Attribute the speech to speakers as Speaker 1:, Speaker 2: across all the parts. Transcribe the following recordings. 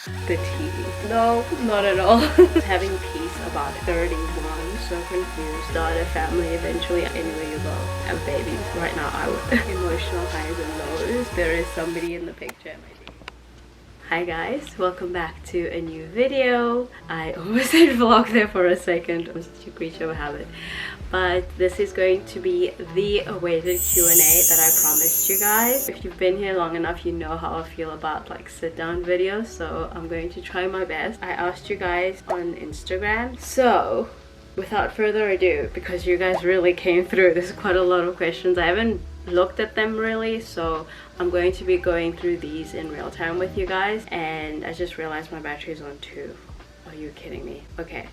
Speaker 1: the tea. No, not at all. Having peace about 31, so confused. Start a family eventually. Anywhere you go, have babies. Right now I would. Emotional highs and lows. There is somebody in the picture. Hi guys, welcome back to a new video. I almost said vlog there for a second. I'm such a creature of habit. But this is going to be the awaited Q&A that I promised you guys. If you've been here long enough, you know how I feel about like sit down videos, so I'm going to try my best. I asked you guys on Instagram, so without further ado, because you guys really came through, there's quite a lot of questions. I haven't looked at them really, so I'm going to be going through these in real time with you guys. And I just realized my battery is on 2. Are you kidding me? Okay,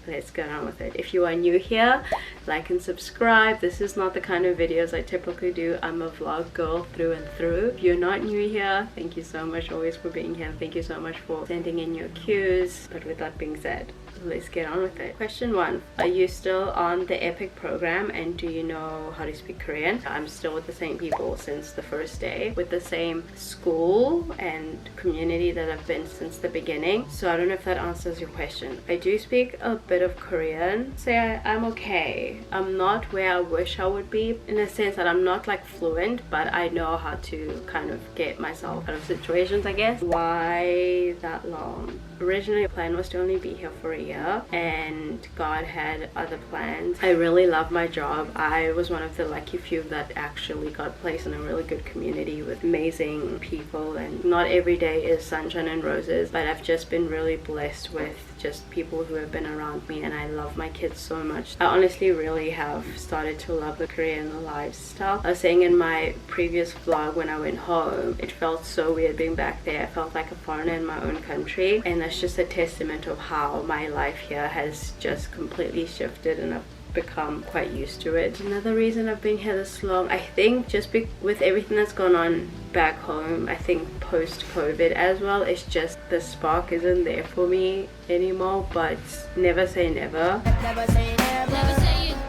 Speaker 1: let's get on with it. If you are new here, like and subscribe. This is not the kind of videos I typically do. I'm a vlog girl through and through. If you're not new here, thank you so much always for being here. Thank you so much for sending in your cues. But with that being said, let's get on with it. Question 1. Are you still on the EPIC program and do you know how to speak Korean? I'm still with the same people since the first day, with the same school and community that I've been since the beginning. So I don't know if that answers your question. I do speak a bit of Korean. I'm okay. I'm not where I wish I would be, in a sense that I'm not like fluent, but I know how to kind of get myself out of situations, I guess. Why that long? Originally, the plan was to only be here for a year, and God had other plans. I really love my job. I was one of the lucky few that actually got placed in a really good community with amazing people, and not every day is sunshine and roses, but I've just been really blessed with just people who have been around me, and I love my kids so much. I honestly really have started to love the Korean lifestyle. I was saying in my previous vlog, when I went home, it felt so weird being back there. I felt like a foreigner in my own country, and that's just a testament of how my life here has just completely shifted, and I've become quite used to it. Another reason I've been here this long, I think just with everything that's gone on back home, I think post-COVID as well, it's just the spark isn't there for me anymore. But never say never.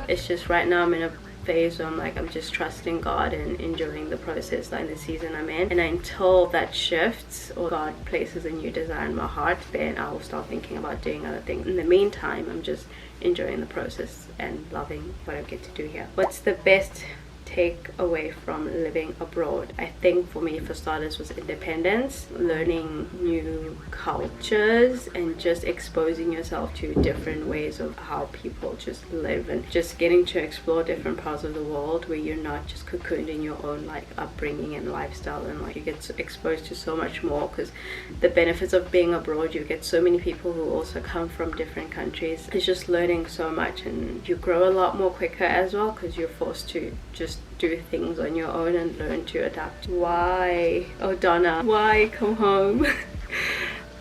Speaker 1: It's just right now I'm in a phase where I'm just trusting God and enjoying the process and the season I'm in, and until that shifts or God places a new desire in my heart, then I will start thinking about doing other things. In the meantime, I'm just enjoying the process and loving what I get to do here. What's the best take away from living abroad? I think for me, for starters, was independence, learning new cultures, and just exposing yourself to different ways of how people just live, and just getting to explore different parts of the world where you're not just cocooned in your own like upbringing and lifestyle, and you get exposed to so much more. Because the benefits of being abroad, you get so many people who also come from different countries. It's just learning so much, and you grow a lot more quicker as well, because you're forced to just do things on your own and learn to adapt. Why? Oh Donna, why come home?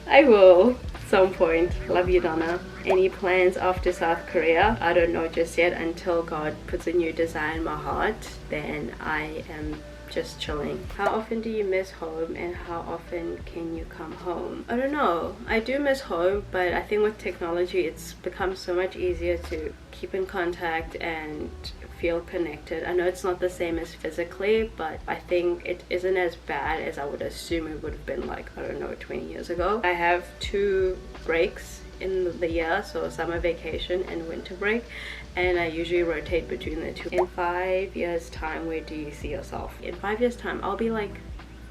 Speaker 1: I will at some point. Love you, Donna. Any plans after South Korea? I don't know just yet. Until God puts a new desire in my heart, then I am just chilling. How often do you miss home, and how often can you come home? I don't know. I do miss home, but I think with technology it's become so much easier to keep in contact and feel connected. I know it's not the same as physically, but I think it isn't as bad as I would assume it would have been like, I don't know, 20 years ago. I have 2 breaks in the year, so summer vacation and winter break, and I usually rotate between the 2. In 5 years time, where do you see yourself? In 5 years time, I'll be like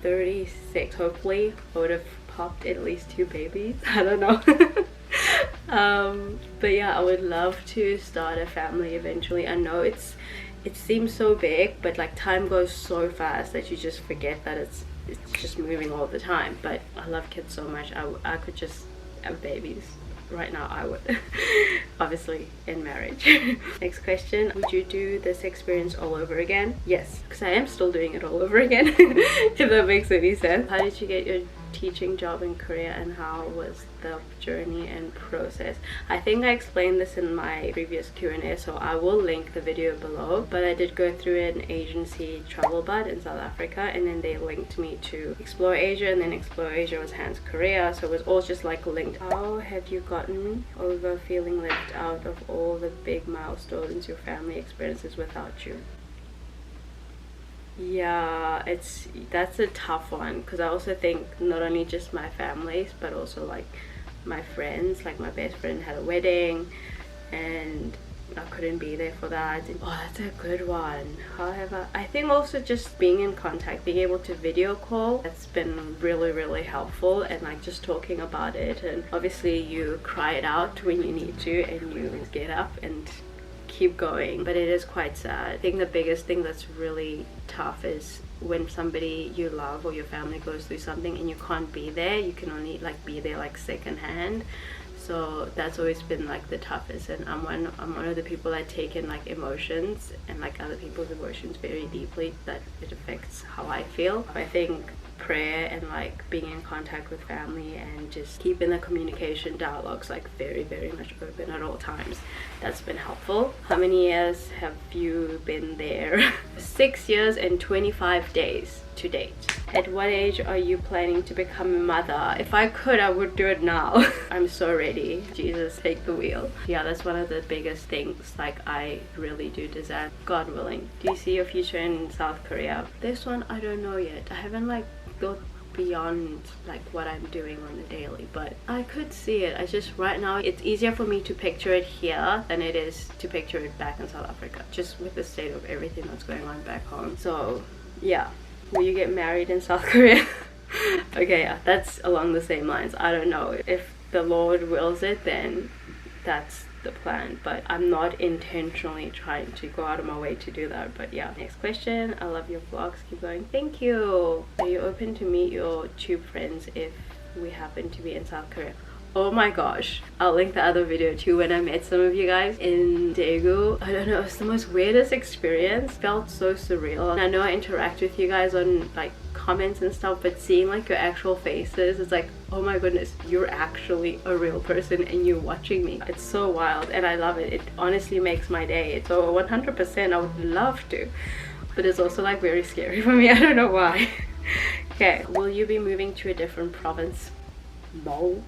Speaker 1: 36. Hopefully I would have popped at least 2 babies. I don't know. But yeah, I would love to start a family eventually. I know it seems so big, but like time goes so fast that you just forget that it's just moving all the time. But I love kids so much. I could just have babies right now. I would. Obviously in marriage. Next question. Would you do this experience all over again? Yes, because I am still doing it all over again. If that makes any sense. How did you get your teaching job in Korea, and how was the journey and process? I think I explained this in my previous Q&A, so I will link the video below. But I did go through an agency, Travel Bud in South Africa, and then they linked me to Explore Asia, and then Explore Asia was Hands Korea, so it was all just like linked. How have you gotten over feeling left out of all the big milestones your family experiences without you? Yeah, that's a tough one, because I also think not only just my families but also like my friends. Like my best friend had a wedding and I couldn't be there for that. Oh, that's a good one. However, I think also just being in contact, being able to video call, that's been really, really helpful. And like just talking about it, and obviously you cry it out when you need to and you get up and keep going, but it is quite sad. I think the biggest thing that's really tough is when somebody you love or your family goes through something and you can't be there. You can only like be there like secondhand. So that's always been like the toughest, and I'm one of the people that take in like emotions and like other people's emotions very deeply, that it affects how I feel. I think prayer and like being in contact with family and just keeping the communication dialogues like very, very much open at all times, that's been helpful. How many years have you been there? 6 years and 25 days to date. At what age are you planning to become a mother? If I could, I would do it now. I'm so ready. Jesus, take the wheel. Yeah, that's one of the biggest things. Like, I really do desire, God willing. Do you see your future in South Korea? This one, I don't know yet. I haven't like thought beyond like what I'm doing on the daily, but I could see it. I just, right now it's easier for me to picture it here than it is to picture it back in South Africa, just with the state of everything that's going on back home. So yeah. Will you get married in South Korea? Okay, yeah, that's along the same lines. I don't know. If the Lord wills it, then that's the plan. But I'm not intentionally trying to go out of my way to do that. But yeah. Next question. I love your vlogs. Keep going. Thank you. Are you open to meet your tube friends if we happen to be in South Korea? Oh my gosh, I'll link the other video too when I met some of you guys in Daegu. I don't know, it's the most weirdest experience. Felt so surreal. And I know I interact with you guys on like comments and stuff, but seeing like your actual faces, it's like, oh my goodness, you're actually a real person and you're watching me. It's so wild and I love it. It honestly makes my day. So 100% I would love to, but it's also like very scary for me. I don't know why. Okay, will you be moving to a different province? No.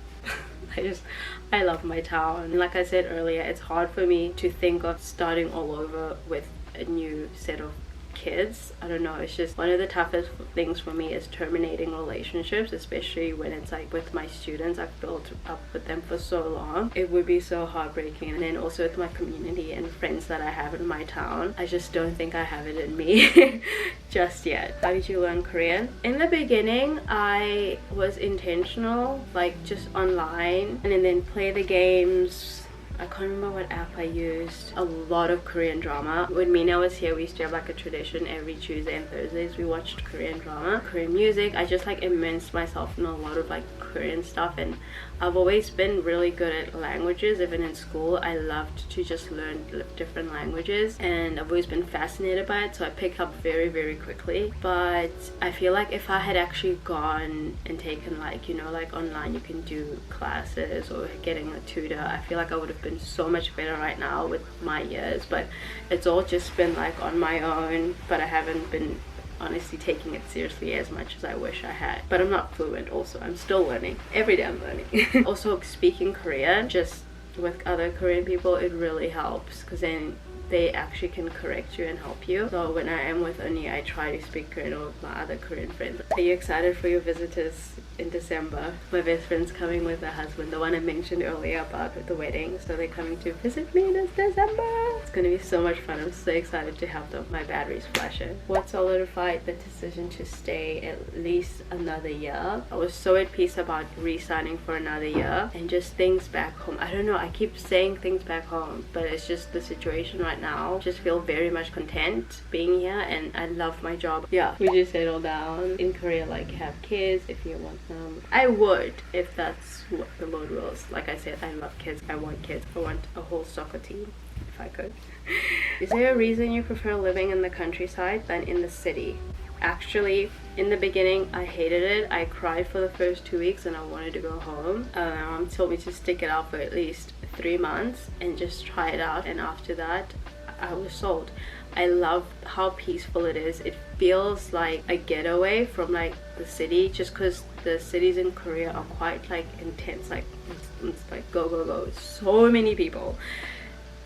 Speaker 1: I love my town. Like I said earlier, it's hard for me to think of starting all over with a new set of kids. I don't know, it's just one of the toughest things for me is terminating relationships, especially when it's like with my students. I've built up with them for so long. It would be so heartbreaking. And then also with my community and friends that I have in my town, I just don't think I have it in me just yet. How did you learn Korean? In the beginning, I was intentional, like just online, and then play the games. I can't remember what app I used. A lot of Korean drama. When Mina was here, we used to have like a tradition every Tuesday and Thursdays. We watched Korean drama, Korean music. I just like immersed myself in a lot of like Korean stuff, and I've always been really good at languages. Even in school, I loved to just learn different languages, and I've always been fascinated by it, so I picked up very, very quickly. But I feel like if I had actually gone and taken like, you know, like online you can do classes or getting a tutor, I feel like I would have been so much better right now with my years. But it's all just been like on my own, but I haven't been honestly taking it seriously as much as I wish I had. But I'm not fluent also. I'm still learning. Every day I'm learning. Also, speaking Korean just with other Korean people, it really helps, because then they actually can correct you and help you. So when I am with Uni, I try to speak Korean with my other Korean friends. Are you excited for your visitors in December? My best friend's coming with her husband, the one I mentioned earlier about the wedding. So they're coming to visit me this December. It's gonna be so much fun. I'm so excited to have them. My battery's flashing. What solidified the decision to stay at least another year? I was so at peace about re-signing for another year, and just things back home. I don't know, I keep saying things back home, but it's just the situation right now. Just feel very much content being here, and I love my job. Yeah, would you settle down in Korea, like have kids if you want them? I would, if that's what the Lord wills. Like I said, I love kids. I want kids. I want a whole soccer team if I could. Is there a reason you prefer living in the countryside than in the city? Actually, in the beginning I hated it. I cried for the first 2 weeks and I wanted to go home. My mom told me to stick it out for at least 3 months and just try it out, and after that I was sold. I love how peaceful it is. It feels like a getaway from like the city, just because the cities in Korea are quite like intense, like it's like go go go, so many people.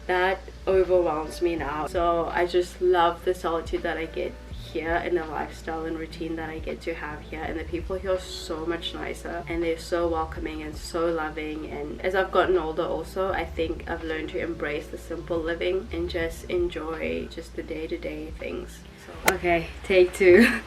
Speaker 1: That overwhelms me now. So I just love the solitude that I get here and the lifestyle and routine that I get to have here, and the people here are so much nicer and they're so welcoming and so loving. And as I've gotten older also, I think I've learned to embrace the simple living and just enjoy just the day-to-day things. So, okay, take 2.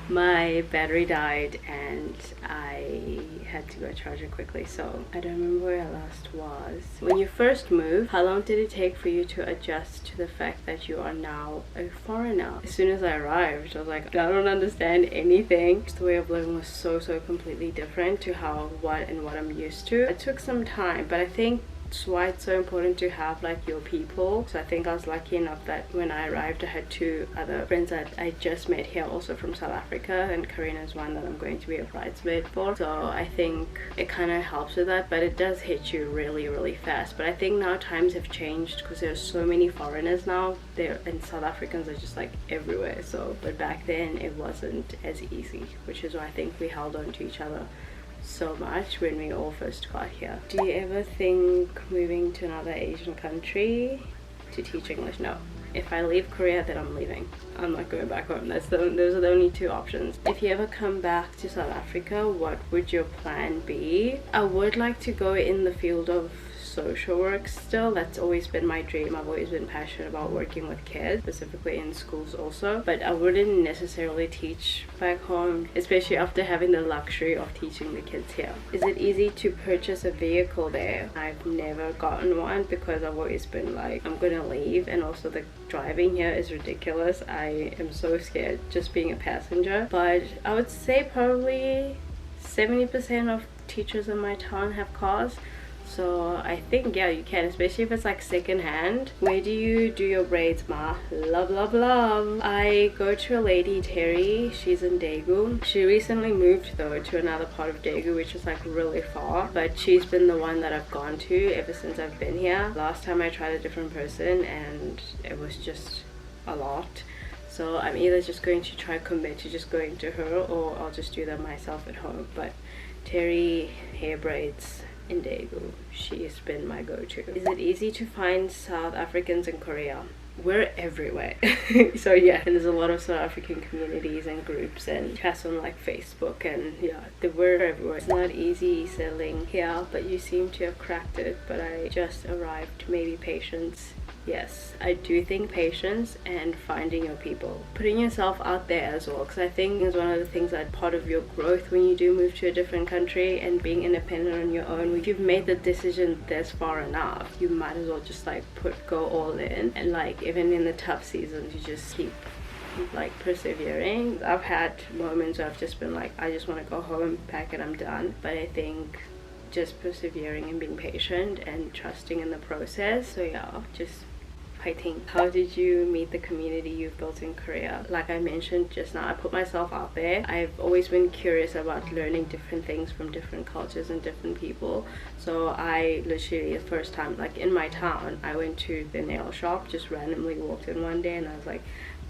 Speaker 1: My battery died and I had to go charge it quickly, so I don't remember where I last was. When you first moved, how long did it take for you to adjust to the fact that you are now a foreigner? As soon as I arrived, I was like, I don't understand anything. The way of living was so completely different to what I'm used to. It took some time, but I think that's why it's so important to have like your people. So I think I was lucky enough that when I arrived, I had 2 other friends that I just met here also from South Africa, and Karina is one that I'm going to be a bridesmaid for. So I think it kind of helps with that, but it does hit you really fast. But I think now times have changed because there's so many foreigners now there, and South Africans are just like everywhere. So but back then it wasn't as easy, which is why I think we held on to each other so much when we all first got here. Do you ever think moving to another Asian country to teach English? No. If I leave Korea, then I'm leaving. I'm not going back home. Those are the only 2 options. If you ever come back to South Africa, what would your plan be? I would like to go in the field of social work still. That's always been my dream. I've always been passionate about working with kids, specifically in schools also, but I wouldn't necessarily teach back home, especially after having the luxury of teaching the kids here. Is it easy to purchase a vehicle there? I've never gotten one because I've always been like, I'm gonna leave, and also the driving here is ridiculous. I am so scared just being a passenger. But I would say probably 70% of teachers in my town have cars. So I think, yeah, you can, especially if it's like second hand. Where do you do your braids, Ma? Love. I go to a lady, Terry. She's in Daegu. She recently moved though to another part of Daegu, which is like really far, but she's been the one that I've gone to ever since I've been here. Last time I tried a different person and it was just a lot. So I'm either just going to try commit to just going to her, or I'll just do them myself at home. But Terry hair braids in Daegu, she's been my go-to. Is it easy to find South Africans in Korea? We're everywhere. So yeah, and there's a lot of South African communities and groups and chats on like Facebook, and yeah, we're everywhere. It's not easy settling here, but you seem to have cracked it. But I just arrived. Maybe patience. Yes, I do think patience and finding your people, putting yourself out there as well, because I think is one of the things that part of your growth when you do move to a different country and being independent on your own. If you've made the decision this far enough, you might as well just like go all in, and like even in the tough seasons you just keep like persevering. I've had moments where I've just been like, I just want to go home, pack it, I'm done. But I think just persevering and being patient and trusting in the process. So yeah, just fighting. How did you meet the community you've built in Korea? Like I mentioned just now, I put myself out there. I've always been curious about learning different things from different cultures and different people. So I literally, the first time like in my town, I went to the nail shop, just randomly walked in one day, and I was like,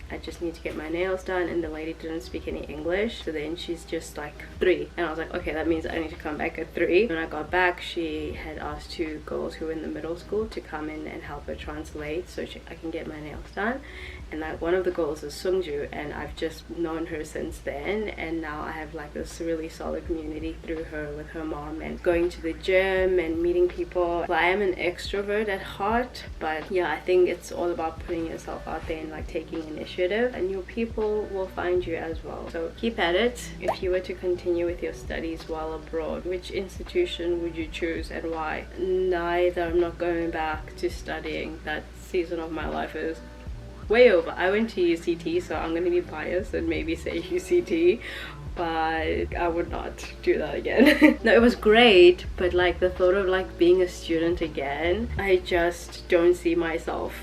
Speaker 1: I just need to get my nails done, and the lady didn't speak any English, so then she's just like 3, and I was like, okay, that means I need to come back at 3. When I got back, she had asked 2 girls who were in the middle school to come in and help her translate so I can get my nails done. And like one of the girls is Sungju, and I've just known her since then, and now I have like this really solid community through her with her mom, and going to the gym and meeting people. Well, I am an extrovert at heart, but yeah, I think it's all about putting yourself out there and like taking initiative, and your people will find you as well. So keep at it. If you were to continue with your studies while abroad, which institution would you choose and why? Neither. I'm not going back to studying. That season of my life is way over. I went to UCT, so I'm gonna be biased and maybe say UCT, but I would not do that again. No, it was great, but like the thought of like being a student again, I just don't see myself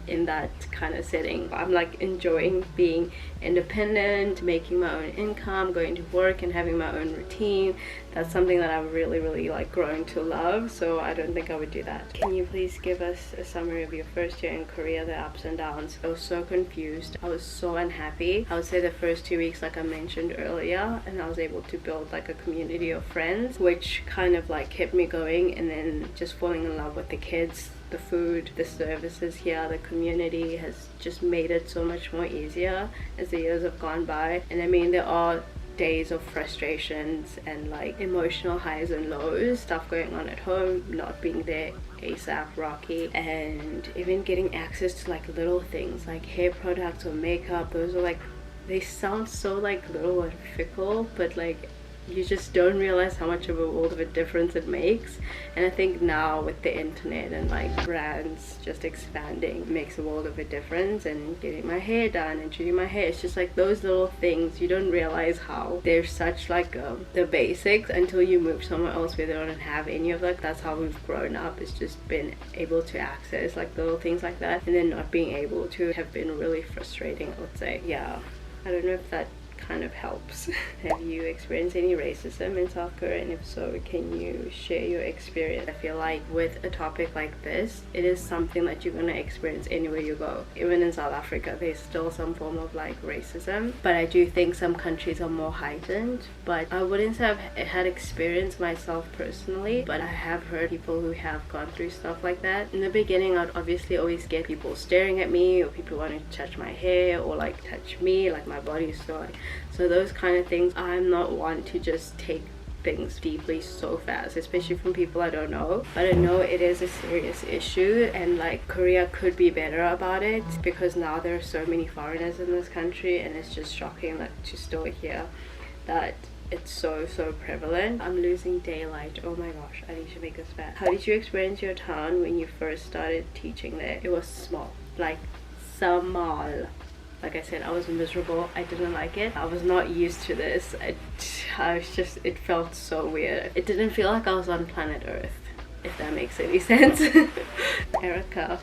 Speaker 1: in that kind of setting. I'm like enjoying being independent, making my own income, going to work and having my own routine. That's something that I've really like grown to love, so I don't think I would do that. Can you please give us a summary of your first year in Korea, the ups and downs? I was so confused. I was so unhappy. I would say the first 2 weeks, like I mentioned earlier, and I was able to build like a community of friends, which kind of like kept me going, and then just falling in love with the kids the food, the services here, the community has just made it so much more easier as the years have gone by. And I mean, there are days of frustrations and like emotional highs and lows, stuff going on at home, not being there ASAP Rocky, and even getting access to like little things like hair products or makeup. Those are like, they sound so like little and fickle, but like you just don't realize how much of a world of a difference it makes. And I think now with the internet and like brands just expanding makes a world of a difference. And getting my hair done and treating my hair, it's just like those little things you don't realize how they're such like the basics until you move somewhere else where they don't have any of that. That's how we've grown up. It's just been able to access like little things like that, and then not being able to have been really frustrating, I would say. Yeah, I don't know if that kind of helps. Have you experienced any racism in South Korea, and if so, can you share your experience? I feel like with a topic like this, it is something that you're gonna experience anywhere you go. Even in South Africa, there's still some form of like racism, but I do think some countries are more heightened. But I wouldn't say I've had experience myself personally, but I have heard people who have gone through stuff like that. In the beginning, I'd obviously always get people staring at me, or people wanting to touch my hair, or like touch me, like my body is so like, so those kind of things. I'm not one to just take things deeply so fast, especially from people I don't know. But I know it is a serious issue, and like Korea could be better about it, because now there are so many foreigners in this country, and it's just shocking like to still hear that it's so prevalent. I'm losing daylight. Oh my gosh, I need to make this back. How did you experience your town when you first started teaching there? It was small, like small. Like I said, I was miserable. I didn't like it. I was not used to this. I was just, it felt so weird. It didn't feel like I was on planet Earth, if that makes any sense. Erica,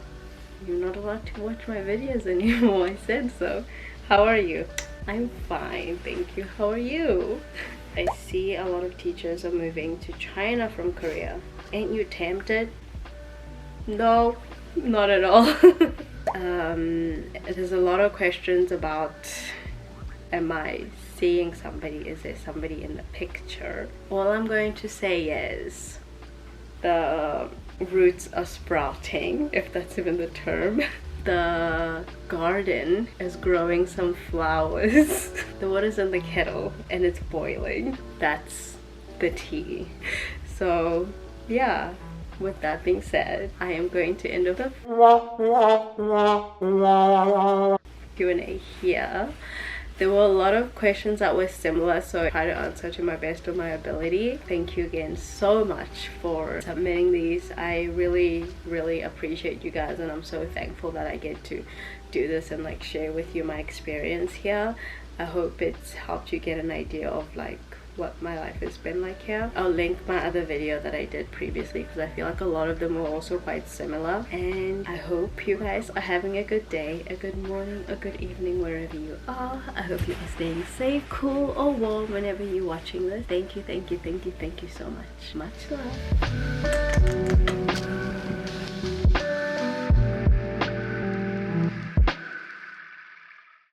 Speaker 1: you're not allowed to watch my videos anymore. I said so. How are you? I'm fine, thank you. How are you? I see a lot of teachers are moving to China from Korea. Ain't you tempted? No, not at all. There's a lot of questions about, am I seeing somebody? Is there somebody in the picture? All I'm going to say is the roots are sprouting, if that's even the term. The garden is growing some flowers. The water's in the kettle and it's boiling. That's the tea. So yeah, with that being said, I am going to end up the Q&A here. There were a lot of questions that were similar, so I tried to answer to my best of my ability. Thank you again so much for submitting these. I really appreciate you guys, and I'm so thankful that I get to do this and like share with you my experience here. I hope it's helped you get an idea of like what my life has been like here. I'll link my other video that I did previously, because I feel like a lot of them were also quite similar. And I hope you guys are having a good day, a good morning, a good evening, wherever you are. I hope you're staying safe, cool or warm whenever you're watching this. Thank you so much. Much love.